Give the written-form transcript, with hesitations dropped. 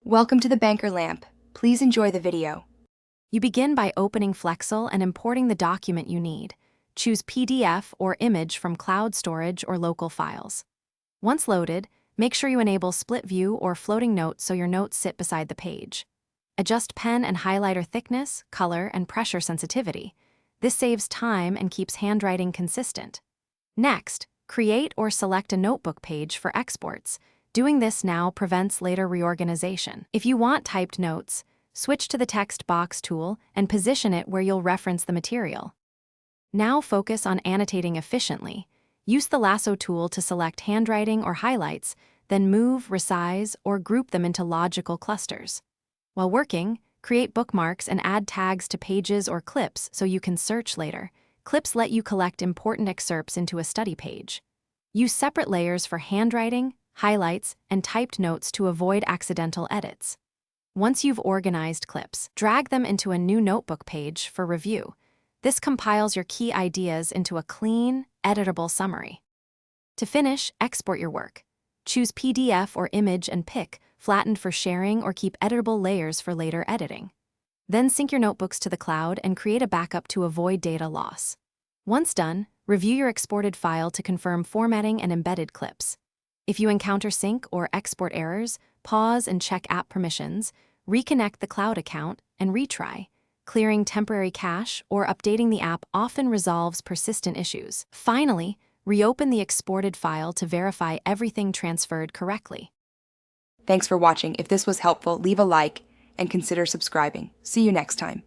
Welcome to the Banker Lamp. Please enjoy the video. You begin by opening Flexcil and importing the document you need. Choose PDF or image from cloud storage or local files. Once loaded, make sure you enable split view or floating notes so your notes sit beside the page. Adjust pen and highlighter thickness, color, and pressure sensitivity. This saves time and keeps handwriting consistent. Next, create or select a notebook page for exports. Doing this now prevents later reorganization. If you want typed notes, switch to the text box tool and position it where you'll reference the material. Now focus on annotating efficiently. Use the lasso tool to select handwriting or highlights, then move, resize, or group them into logical clusters. While working, create bookmarks and add tags to pages or clips so you can search later. Clips let you collect important excerpts into a study page. Use separate layers for handwriting, highlights, and typed notes to avoid accidental edits. Once you've organized clips, drag them into a new notebook page for review. This compiles your key ideas into a clean, editable summary. To finish, export your work. Choose PDF or image and pick flattened for sharing or keep editable layers for later editing. Then sync your notebooks to the cloud and create a backup to avoid data loss. Once done, review your exported file to confirm formatting and embedded clips. If you encounter sync or export errors, pause and check app permissions, reconnect the cloud account, and retry. Clearing temporary cache or updating the app often resolves persistent issues. Finally, reopen the exported file to verify everything transferred correctly. Thanks for watching. If this was helpful, leave a like and consider subscribing. See you next time.